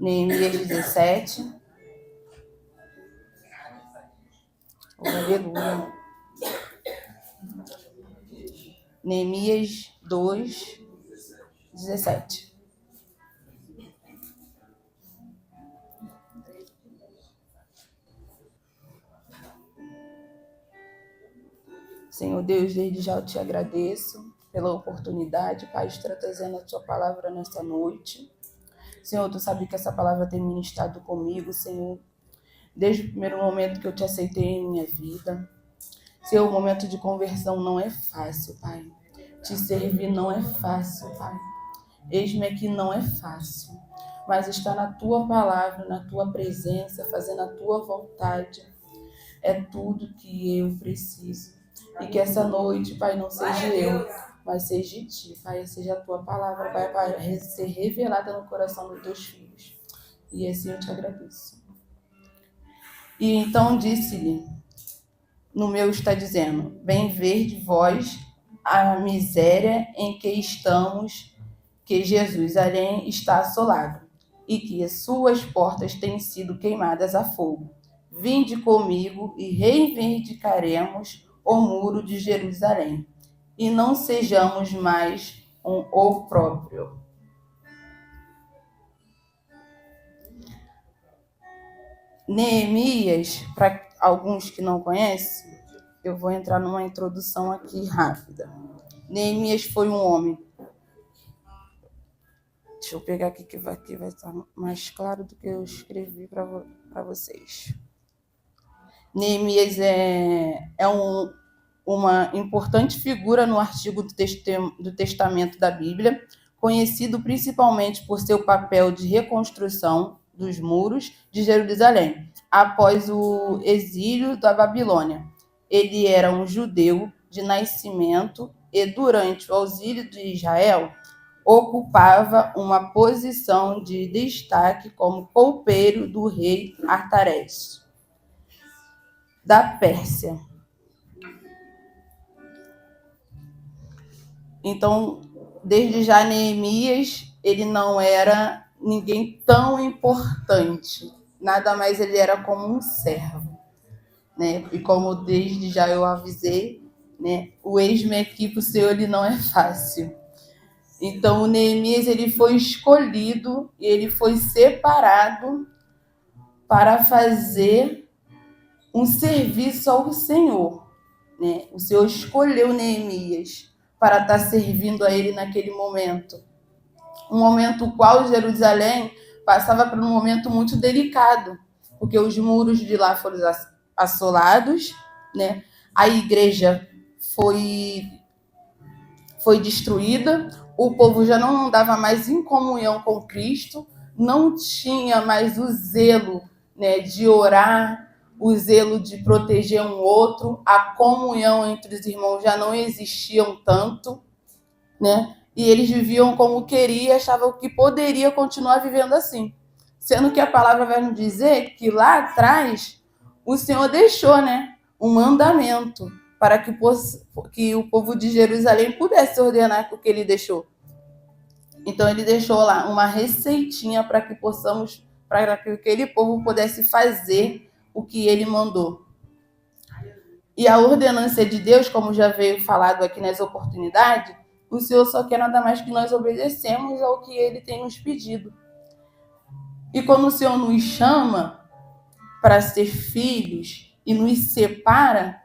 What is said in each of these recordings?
Neemias 17. Oh, aleluia. Neemias 2, 17. Senhor Deus, desde já eu te agradeço pela oportunidade, Pai, de estar trazendo a tua palavra nesta noite. Senhor, tu sabe que essa palavra tem ministrado comigo, Senhor, desde o primeiro momento que eu te aceitei em minha vida. Senhor, o momento de conversão não é fácil, Pai. Te servir não é fácil, Pai. Eis-me aqui não é fácil, mas estar na tua palavra, na tua presença, fazendo a tua vontade, é tudo que eu preciso. E que essa noite, Pai, não seja eu, mas seja de ti, Pai, seja a tua palavra, Pai, para ser revelada no coração dos teus filhos. E assim eu te agradeço. E então disse-lhe, no meu está dizendo, bem vede vós a miséria em que estamos, que Jerusalém está assolado, e que as suas portas têm sido queimadas a fogo. Vinde comigo e reivindicaremos o muro de Jerusalém, e não sejamos mais um opróbrio. Neemias, para alguns que não conhecem, eu vou entrar numa introdução aqui rápida. Neemias foi um homem. Deixa eu pegar aqui que vai estar mais claro do que eu escrevi para vocês. Neemias é uma importante figura no artigo do Testamento da Bíblia, conhecido principalmente por seu papel de reconstrução dos muros de Jerusalém, após o exílio da Babilônia. Ele era um judeu de nascimento e, durante o exílio de Israel, ocupava uma posição de destaque como copeiro do rei Artaxerxes da Pérsia. Então, desde já Neemias, ele não era ninguém tão importante. Nada mais ele era como um servo, né? E como desde já eu avisei, né? O eis-me aqui para o Senhor, ele não é fácil. Então, o Neemias, ele foi escolhido, ele foi separado para fazer um serviço ao Senhor, né? O Senhor escolheu Neemias para estar servindo a ele naquele momento. Um momento qual Jerusalém passava por um momento muito delicado, porque os muros de lá foram assolados, né? A igreja foi destruída, o povo já não andava mais em comunhão com Cristo, não tinha mais o zelo, né, de orar, o zelo de proteger um outro, a comunhão entre os irmãos já não existiam tanto, né? E eles viviam como queriam e achavam que poderia continuar vivendo assim. Sendo que a palavra vai nos dizer que lá atrás o Senhor deixou, né, um mandamento para que o povo de Jerusalém pudesse ordenar o que ele deixou. Então ele deixou lá uma receitinha para que aquele povo pudesse fazer o que ele mandou. E a ordenança de Deus, como já veio falado aqui nas oportunidades, o Senhor só quer nada mais que nós obedecemos ao que ele tem nos pedido. E quando o Senhor nos chama para ser filhos e nos separa,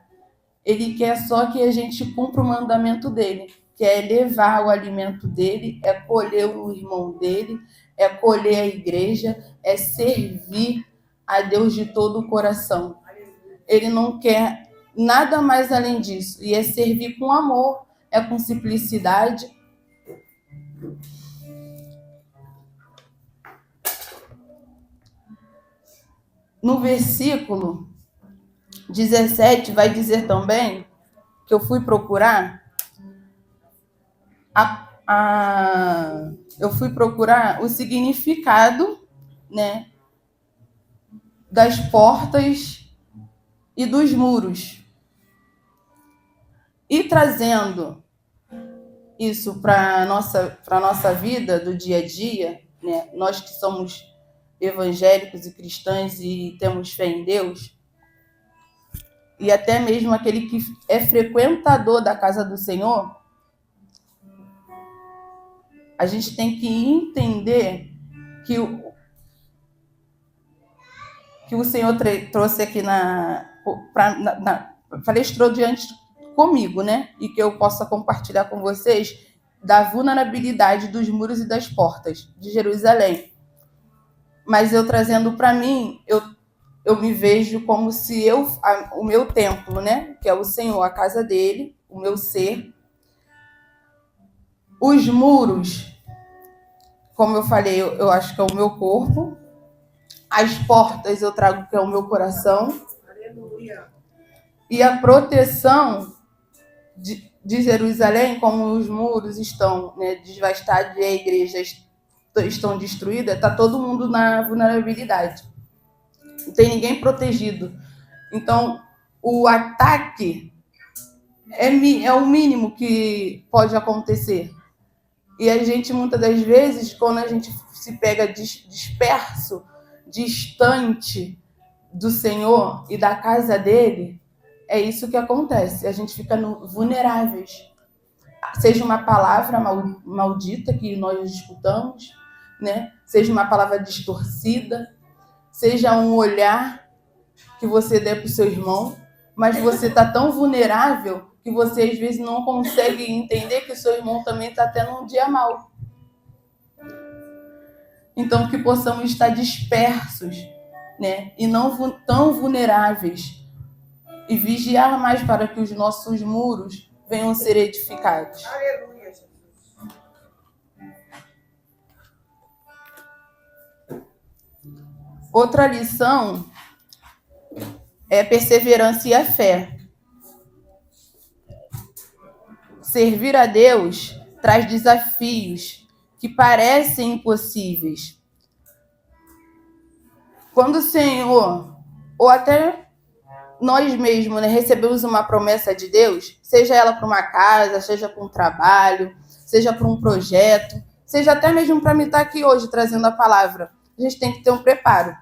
ele quer só que a gente cumpra o mandamento dele, que é levar o alimento dele, é colher o irmão dele, é colher a igreja, é servir a Deus de todo o coração. Ele não quer nada mais além disso, e é servir com amor, é com simplicidade. No versículo 17 vai dizer também que eu fui procurar eu fui procurar o significado, né, das portas e dos muros. E trazendo isso para a nossa vida do dia a dia, né, nós que somos evangélicos e cristãs e temos fé em Deus, e até mesmo aquele que é frequentador da casa do Senhor, a gente tem que entender que o Senhor trouxe aqui palestrou diante comigo, né? E que eu possa compartilhar com vocês da vulnerabilidade dos muros e das portas de Jerusalém. Mas eu trazendo para mim, eu me vejo como se o meu templo, né? Que é o Senhor, a casa dele, o meu ser. Os muros, como eu falei, eu acho que é o meu corpo. As portas eu trago que é o meu coração. Aleluia. E a proteção de Jerusalém, como os muros estão, né, devastados e a igreja estão destruídas, está todo mundo na vulnerabilidade. Não tem ninguém protegido. Então, o ataque é o mínimo que pode acontecer. E a gente, muitas das vezes, quando a gente se pega disperso, distante do Senhor e da casa dele, é isso que acontece. A gente fica vulneráveis. Seja uma palavra maldita que nós escutamos, né? Seja uma palavra distorcida, seja um olhar que você der para o seu irmão, mas você está tão vulnerável que você às vezes não consegue entender que o seu irmão também está tendo um dia mau. Então, que possamos estar dispersos, né? E não tão vulneráveis, e vigiar mais para que os nossos muros venham a ser edificados. Aleluia, Jesus. Outra lição é a perseverança e a fé. Servir a Deus traz desafios que parecem impossíveis. Quando o Senhor, ou até nós mesmos, né, recebemos uma promessa de Deus, seja ela para uma casa, seja para um trabalho, seja para um projeto, seja até mesmo para mim estar aqui hoje trazendo a palavra, a gente tem que ter um preparo.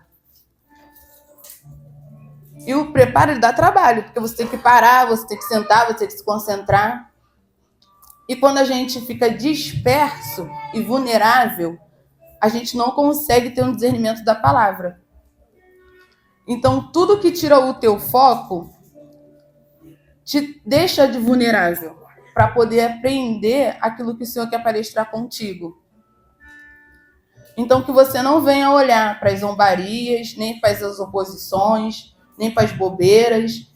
E o preparo ele dá trabalho, porque você tem que parar, você tem que sentar, você tem que se concentrar. E quando a gente fica disperso e vulnerável, a gente não consegue ter um discernimento da palavra. Então, tudo que tira o teu foco te deixa de vulnerável para poder aprender aquilo que o Senhor quer palestrar contigo. Então, que você não venha olhar para as zombarias, nem para as oposições, nem para as bobeiras,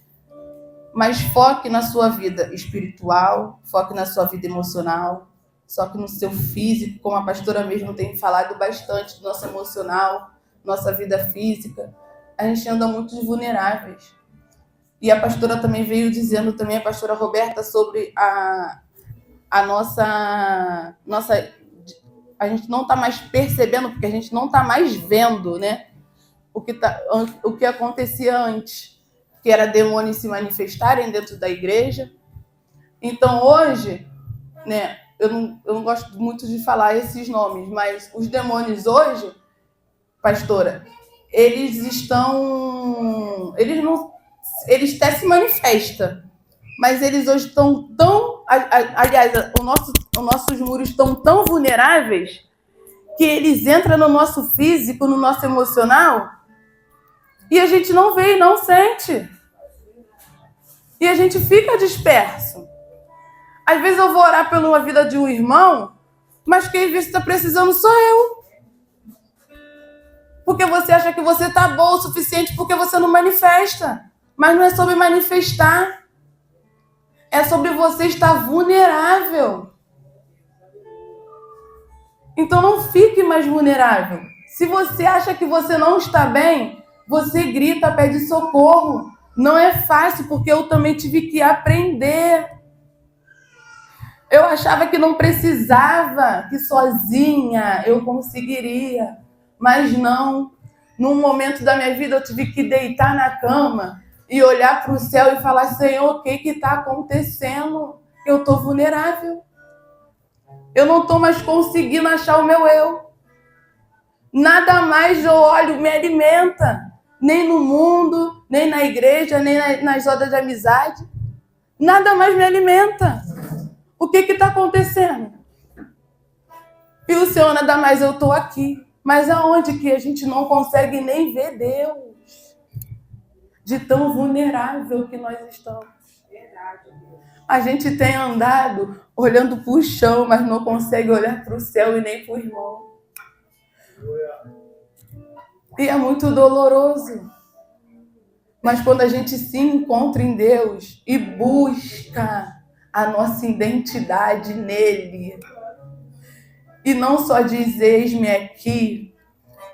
mas foque na sua vida espiritual, foque na sua vida emocional, foque no seu físico, como a pastora mesmo tem falado bastante do nosso emocional, nossa vida física. A gente anda muito vulneráveis. E a pastora também veio dizendo, também a pastora Roberta, sobre a nossa... A gente não está mais percebendo, porque a gente não está mais vendo, né? O que acontecia antes, que era demônios se manifestarem dentro da igreja. Então, hoje, né, eu não gosto muito de falar esses nomes, mas os demônios hoje, pastora, eles até se manifestam, mas eles hoje estão tão... Aliás, os nossos muros estão tão vulneráveis que eles entram no nosso físico, no nosso emocional, e a gente não vê e não sente. E a gente fica disperso. Às vezes eu vou orar pela vida de um irmão, mas quem está precisando sou eu. Porque você acha que você está bom o suficiente porque você não manifesta. Mas não é sobre manifestar. É sobre você estar vulnerável. Então não fique mais vulnerável. Se você acha que você não está bem, você grita, pede socorro. Não é fácil, porque eu também tive que aprender. Eu achava que não precisava, que sozinha eu conseguiria. Mas não. Num momento da minha vida eu tive que deitar na cama e olhar para o céu e falar: Senhor, o que está acontecendo? Eu estou vulnerável. Eu não estou mais conseguindo achar o meu eu. Nada mais eu olho me alimenta. Nem no mundo, nem na igreja, nem nas rodas de amizade. Nada mais me alimenta. O que está acontecendo? E o Senhor, nada mais, eu estou aqui. Mas aonde que a gente não consegue nem ver Deus? De tão vulnerável que nós estamos. A gente tem andado olhando para o chão, mas não consegue olhar para o céu e nem para o irmão. E é muito doloroso. Mas quando a gente se encontra em Deus e busca a nossa identidade nele, e não só diz, eis-me aqui,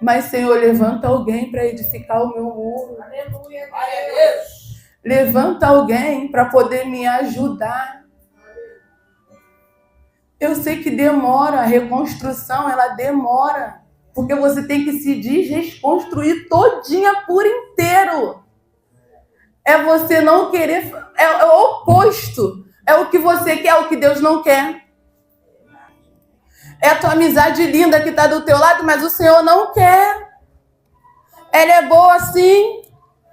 mas, Senhor, levanta alguém para edificar o meu muro. Aleluia. Levanta alguém para poder me ajudar. Eu sei que demora, a reconstrução, ela demora. Porque você tem que se desreconstruir todinha por inteiro. É você não querer, é o oposto. É o que você quer, é o que Deus não quer. É a tua amizade linda que está do teu lado, mas o Senhor não quer. Ela é boa sim,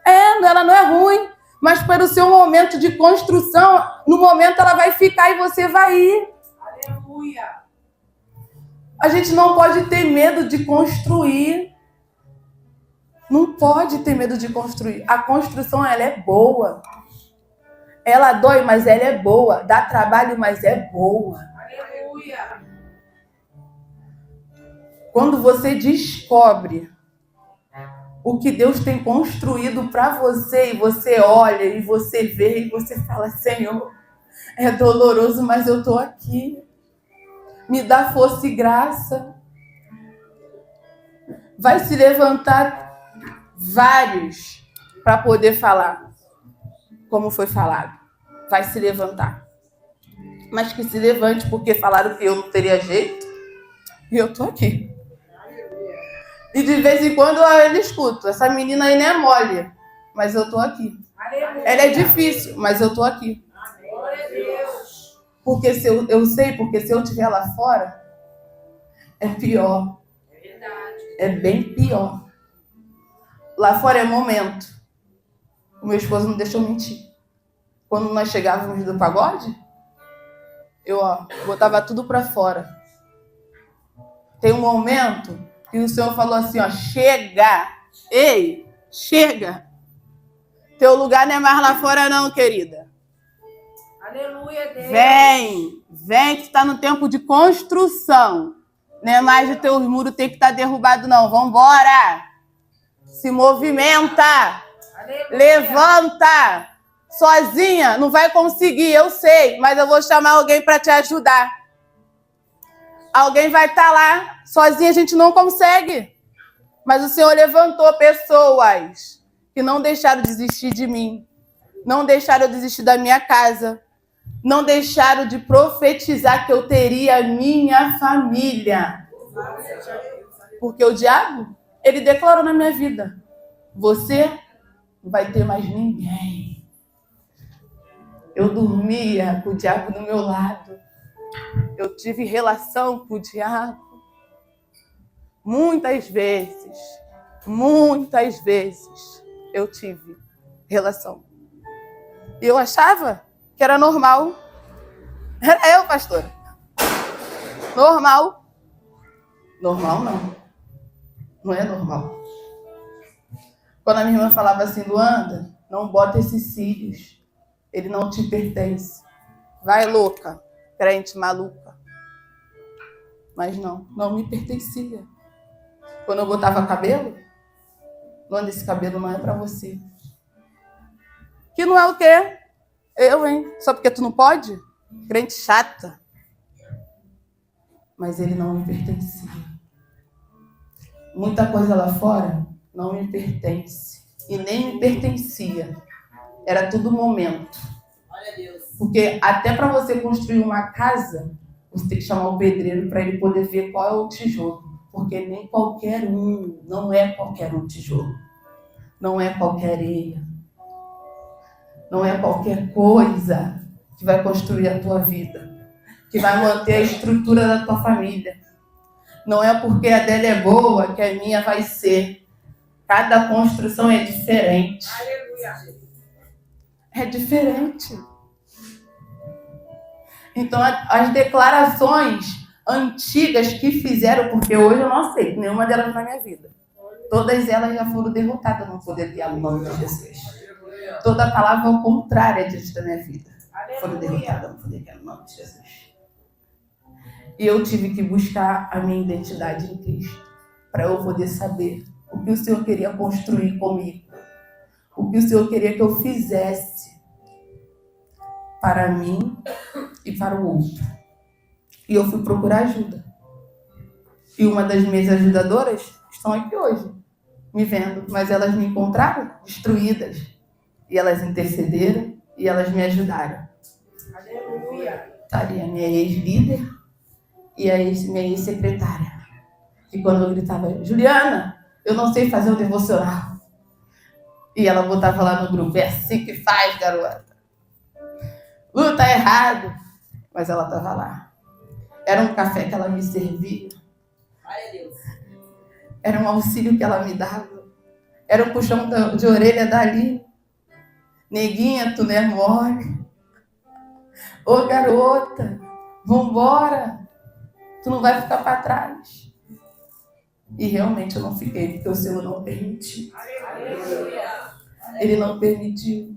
ela não é ruim, mas para o seu momento de construção, no momento ela vai ficar e você vai ir. Aleluia. A gente não pode ter medo de construir. Não pode ter medo de construir. A construção, ela é boa. Ela dói, mas ela é boa. Dá trabalho, mas é boa. Aleluia. Quando você descobre o que Deus tem construído para você, e você olha, e você vê, e você fala, Senhor, é doloroso, mas eu estou aqui. Me dá força e graça. Vai se levantar vários para poder falar como foi falado. Vai se levantar. Mas que se levante, porque falaram que eu não teria jeito. E eu estou aqui. E de vez em quando eu escuto, essa menina aí não é mole, mas eu estou aqui. Ela é difícil, mas eu estou aqui. Porque eu sei, porque se eu estiver lá fora, é pior. É bem pior. Lá fora é momento. O meu esposo não deixou mentir. Quando nós chegávamos do pagode, eu botava tudo para fora. Tem um momento que o Senhor falou assim, chega. Ei, chega. Teu lugar não é mais lá fora não, querida. Aleluia, Deus. Vem que está no tempo de construção. Não é mais de teus muros ter que estar derrubado, não. Vambora. Se movimenta. Aleluia. Levanta. Sozinha não vai conseguir, eu sei. Mas eu vou chamar alguém para te ajudar. Alguém vai estar lá. Sozinha a gente não consegue. Mas o Senhor levantou pessoas que não deixaram de desistir de mim. Não deixaram eu desistir da minha casa. Não deixaram de profetizar que eu teria minha família. Porque o diabo, ele declarou na minha vida, você não vai ter mais ninguém. Eu dormia com o diabo do meu lado. Eu tive relação com o diabo. Muitas vezes eu tive relação. E eu achava que era normal. Era eu, pastora. Normal. Normal não. Não é normal. Quando a minha irmã falava assim, Luanda, não bota esses cílios. Ele não te pertence. Vai, louca. Crente maluca. Mas não me pertencia. Quando eu botava cabelo, Luanda, esse cabelo não é pra você. Que não é o quê? Eu, hein? Só porque tu não pode? Crente chata. Mas ele não me pertencia. Muita coisa lá fora não me pertence. E nem me pertencia. Era tudo momento. Porque até para você construir uma casa, você tem que chamar o pedreiro para ele poder ver qual é o tijolo. Porque nem qualquer um, não é qualquer um tijolo. Não é qualquer areia. Não é qualquer coisa que vai construir a tua vida, que vai manter a estrutura da tua família. Não é porque a dela é boa que a minha vai ser. Cada construção é diferente. É diferente. Então, as declarações antigas que fizeram, porque hoje eu não aceito nenhuma delas na minha vida. Todas elas já foram derrotadas no poder do nome de Jesus. Toda palavra ao contrário diante da minha vida foram derrotadas no poder do nome de Jesus. E eu tive que buscar a minha identidade em Cristo para eu poder saber o que o Senhor queria construir comigo, o que o Senhor queria que eu fizesse para mim e para o outro. E eu fui procurar ajuda. E uma das minhas ajudadoras estão aqui hoje, me vendo, mas elas me encontraram destruídas. E elas intercederam e elas me ajudaram. Aleluia. Tá ali a minha ex-líder e a minha ex-secretária. E quando eu gritava, Juliana, eu não sei fazer o devocional. E ela botava lá no grupo, é assim que faz, garota. Tá errado. Mas ela estava lá. Era um café que ela me servia. Era um auxílio que ela me dava. Era um puxão de orelha dali. Neguinha, tu não é mole. Ô garota, vambora. Tu não vai ficar para trás. E realmente eu não fiquei, porque o Senhor não permitiu. Ele não permitiu.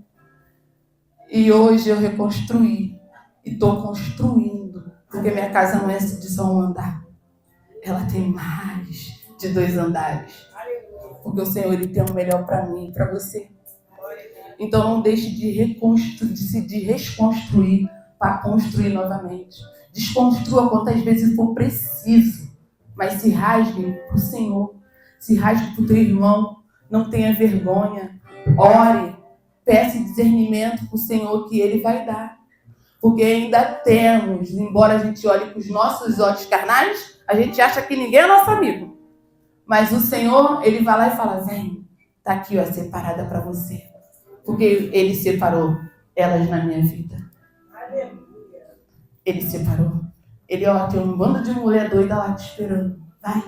E hoje eu reconstruí. E estou construindo. Porque minha casa não é de só um andar. Ela tem mais de 2 andares. Porque o Senhor ele tem o melhor para mim e para você. Então não deixe de desconstruir para construir novamente. Desconstrua quantas vezes for preciso. Mas se rasgue para o Senhor. Se rasgue para o teu irmão. Não tenha vergonha. Ore. Peça discernimento para o Senhor que Ele vai dar. Porque ainda temos, embora a gente olhe com os nossos olhos carnais, a gente acha que ninguém é nosso amigo. Mas o Senhor, Ele vai lá e fala, vem, tá aqui, ó, separada para você. Porque Ele separou elas na minha vida. Ele separou. Ele, ó, tem um bando de mulher doida lá te esperando. Vai,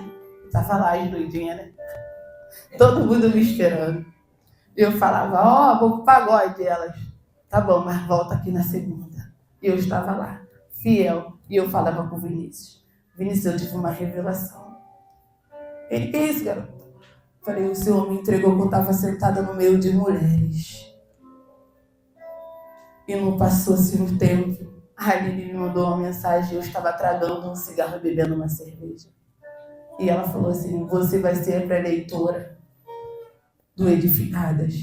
tava lá as doidinhas, né? Todo mundo me esperando. Eu falava, ó, vou pro pagode. Elas, tá bom, mas volta aqui na segunda. E eu estava lá, fiel. E eu falava com o Vinícius. Vinícius, eu tive uma revelação. Ele, que é isso, garoto? Falei, o Senhor me entregou que eu estava sentada no meio de mulheres. E não passou-se um tempo. A Aline me mandou uma mensagem. Eu estava tragando um cigarro e bebendo uma cerveja. E ela falou assim, você vai ser a pré-leitora do Edificadas.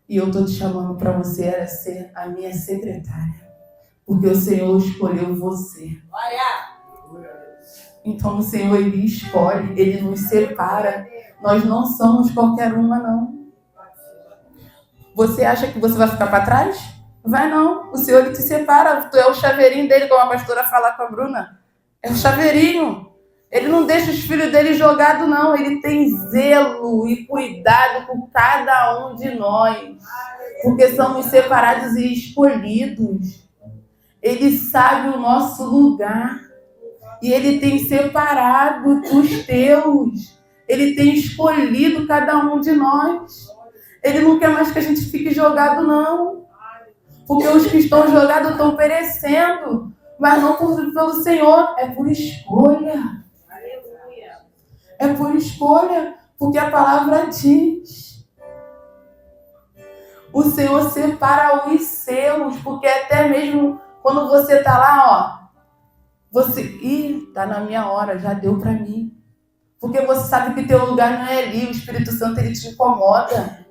E eu estou te chamando para você ser a minha secretária. Porque o Senhor escolheu você. Então o Senhor, Ele escolhe, Ele nos separa. Nós não somos qualquer uma, não. Você acha que você vai ficar para trás? Vai não. O Senhor, Ele te separa. Tu é o chaveirinho dele, como a pastora fala com a Bruna. É o chaveirinho. Ele não deixa os filhos dele jogados, não. Ele tem zelo e cuidado por cada um de nós. Porque somos separados e escolhidos. Ele sabe o nosso lugar. E Ele tem separado os teus. Ele tem escolhido cada um de nós. Ele não quer mais que a gente fique jogado, não. Porque os que estão jogados estão perecendo. Mas não pelo Senhor. É por escolha. É por escolha. Porque a palavra diz. O Senhor separa os seus. Porque até mesmo quando você está lá, ó. Você, tá na minha hora, já deu para mim. Porque você sabe que teu lugar não é ali. O Espírito Santo, ele te incomoda.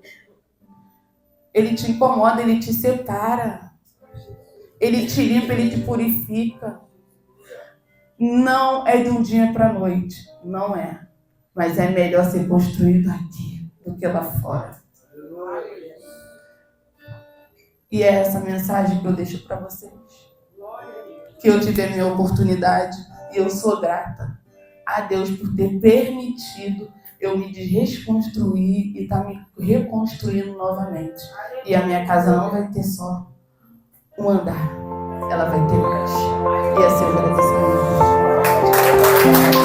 Ele te incomoda, ele te separa. Ele te limpa, ele te purifica. Não é de um dia para a noite. Não é. Mas é melhor ser construído aqui do que lá fora. E é essa mensagem que eu deixo para vocês. Que eu tive a minha oportunidade e eu sou grata a Deus por ter permitido eu me desreconstruir e estar me reconstruindo novamente. E a minha casa não vai ter só um andar, ela vai ter mais. E assim eu agradeço a Deus.